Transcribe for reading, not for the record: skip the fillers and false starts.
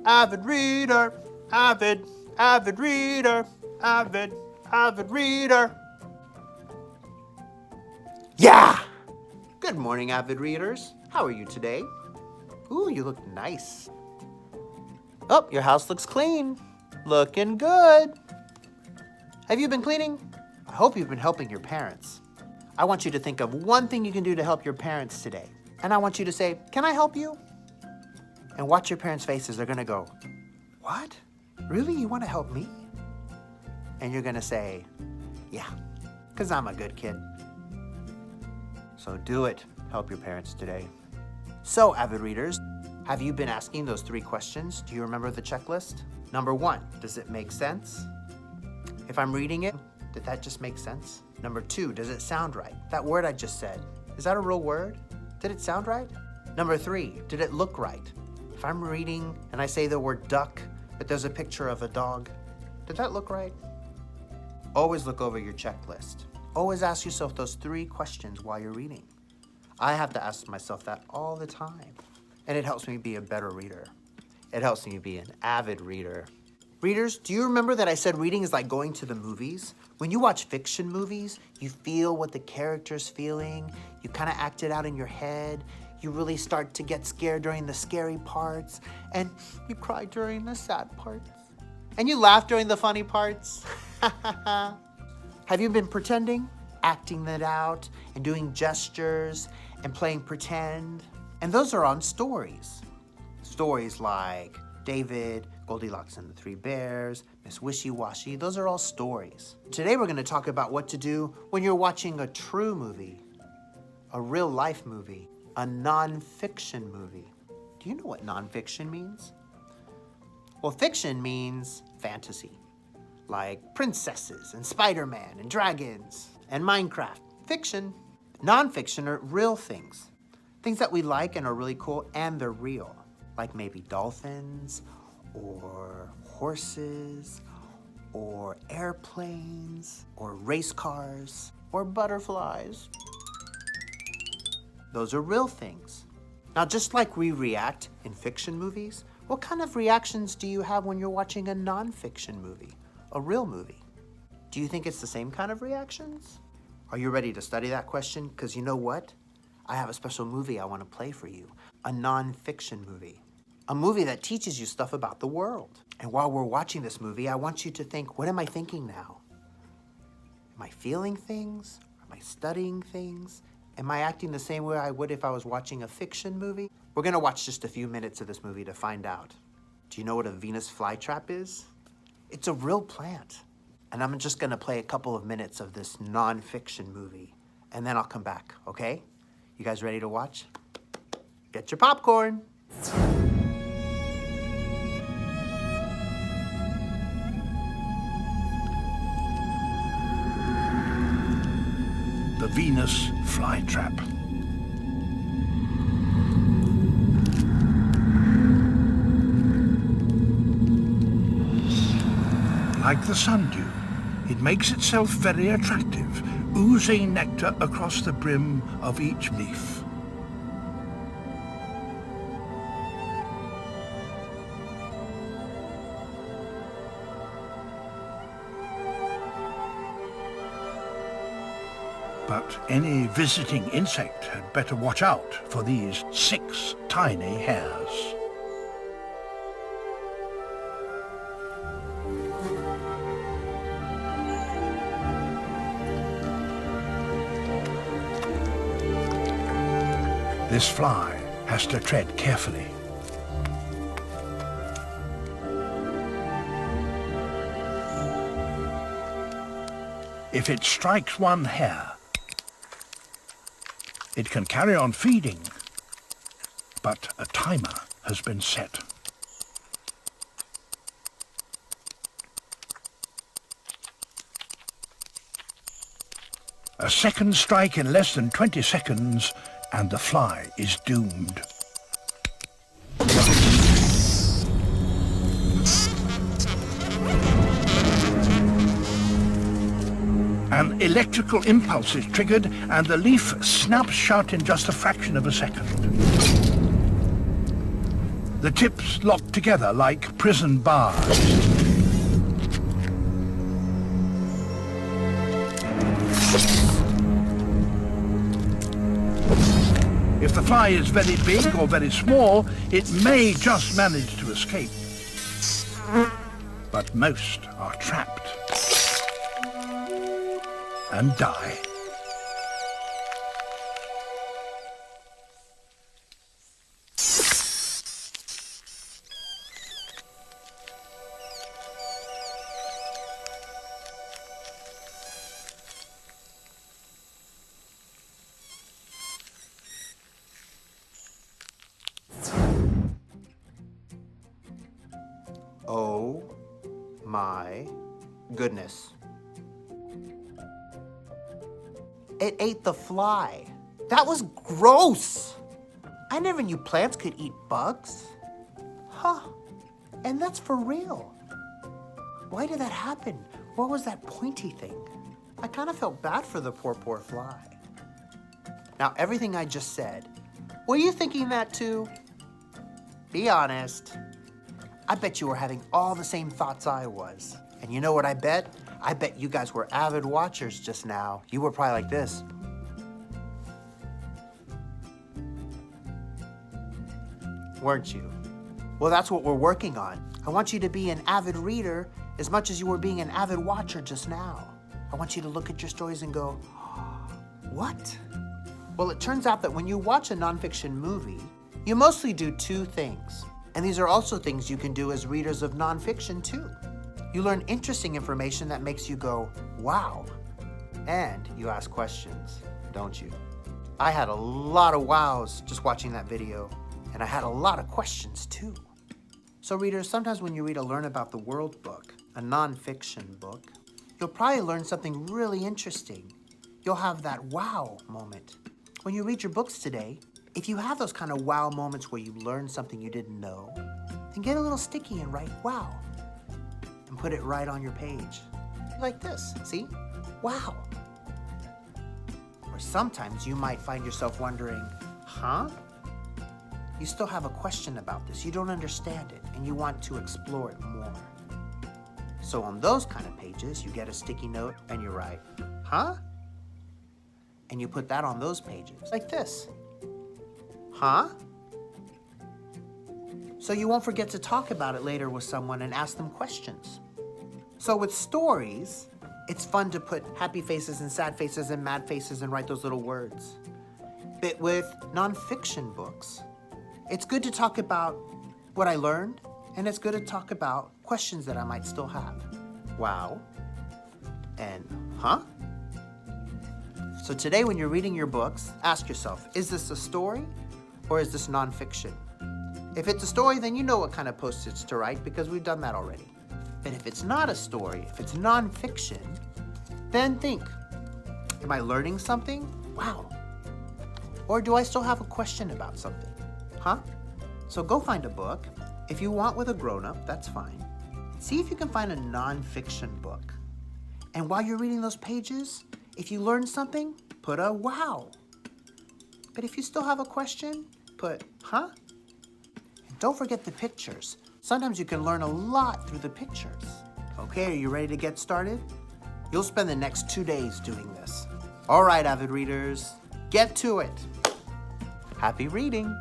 Avid reader, avid reader, avid reader. Yeah! Good morning, avid readers. How are you today? Ooh, you look nice. Oh, your house looks clean. Looking good. Have you been cleaning? I hope you've been helping your parents. I want you to think of one thing you can do to help your parents today. And I want you to say, can I help you? And watch your parents' faces. They're gonna go, what? Really? You wanna help me? And you're gonna say, yeah, because I'm a good kid. So do it. Help your parents today. So, avid readers, have you been asking those 3 questions? Do you remember the checklist? Number 1, does it make sense? If I'm reading it, did that just make sense? Number 2, does it sound right? That word I just said, is that a real word? Did it sound right? Number 3, did it look right? If I'm reading and I say the word duck, but there's a picture of a dog, did that look right? Always look over your checklist. Always ask yourself those 3 questions while you're reading. I have to ask myself that all the time, and it helps me be a better reader. It helps me be an avid reader. Readers, do you remember that I said reading is like going to the movies? When you watch fiction movies, you feel what the character's feeling, you kind of act it out in your head, you really start to get scared during the scary parts, and you cry during the sad parts, and you laugh during the funny parts. Have you been pretending, acting that out, and doing gestures, and playing pretend? And those are on stories. Stories like David, Goldilocks and the 3 Bears, Miss Wishy-Washy, those are all stories. Today we're gonna talk about what to do when you're watching a true movie, a real life movie, a nonfiction movie. Do you know what nonfiction means? Well, fiction means fantasy, like princesses and Spider-Man and dragons and Minecraft. Fiction. Nonfiction are real things. Things that we like and are really cool and they're real. Like maybe dolphins or horses or airplanes or race cars or butterflies. Those are real things. Now, just like we react in fiction movies, what kind of reactions do you have when you're watching a nonfiction movie, a real movie? Do you think it's the same kind of reactions? Are you ready to study that question? Because you know what? I have a special movie I want to play for you, a nonfiction movie. A movie that teaches you stuff about the world. And while we're watching this movie, I want you to think, what am I thinking now? Am I feeling things? Am I studying things? Am I acting the same way I would if I was watching a fiction movie? We're gonna watch just a few minutes of this movie to find out. Do you know what a Venus flytrap is? It's a real plant. And I'm just gonna play a couple of minutes of this nonfiction movie, and then I'll come back, okay? You guys ready to watch? Get your popcorn. The Venus flytrap. Like the sundew, it makes itself very attractive, oozing nectar across the brim of each leaf. But any visiting insect had better watch out for these 6 tiny hairs. This fly has to tread carefully. If it strikes one hair, it can carry on feeding, but a timer has been set. A second strike in less than 20 seconds, and the fly is doomed. An electrical impulse is triggered and the leaf snaps shut in just a fraction of a second. The tips lock together like prison bars. If the fly is very big or very small, it may just manage to escape. But most are trapped and die. Oh my goodness. It ate the fly. That was gross. I never knew plants could eat bugs. Huh. And that's for real. Why did that happen? What was that pointy thing? I kind of felt bad for the poor fly. Now, everything I just said, were you thinking that too? Be honest. I bet you were having all the same thoughts I was. And you know what I bet? I bet you guys were avid watchers just now. You were probably like this. Weren't you? Well, that's what we're working on. I want you to be an avid reader as much as you were being an avid watcher just now. I want you to look at your stories and go, what? Well, it turns out that when you watch a nonfiction movie, you mostly do two things. And these are also things you can do as readers of nonfiction too. You learn interesting information that makes you go, wow. And you ask questions, don't you? I had a lot of wows just watching that video, and I had a lot of questions too. So readers, sometimes when you read a Learn About the World book, a nonfiction book, you'll probably learn something really interesting. You'll have that wow moment. When you read your books today, if you have those kind of wow moments where you learn something you didn't know, then get a little sticky and write wow and put it right on your page. Like this, see? Wow. Or sometimes you might find yourself wondering, huh? You still have a question about this. You don't understand it and you want to explore it more. So on those kind of pages, you get a sticky note and you write, huh? And you put that on those pages, like this. Huh? So you won't forget to talk about it later with someone and ask them questions. So with stories, it's fun to put happy faces and sad faces and mad faces and write those little words. But with nonfiction books, it's good to talk about what I learned, and it's good to talk about questions that I might still have. Wow. And huh? So today when you're reading your books, ask yourself, is this a story or is this nonfiction? If it's a story, then you know what kind of post-its to write because we've done that already. But if it's not a story, if it's nonfiction, then think, am I learning something? Wow. Or do I still have a question about something? Huh? So go find a book. If you want with a grown-up, that's fine. See if you can find a nonfiction book. And while you're reading those pages, if you learn something, put a wow. But if you still have a question, put huh? And don't forget the pictures. Sometimes you can learn a lot through the pictures. Okay, are you ready to get started? You'll spend the next 2 days doing this. All right, avid readers, get to it. Happy reading.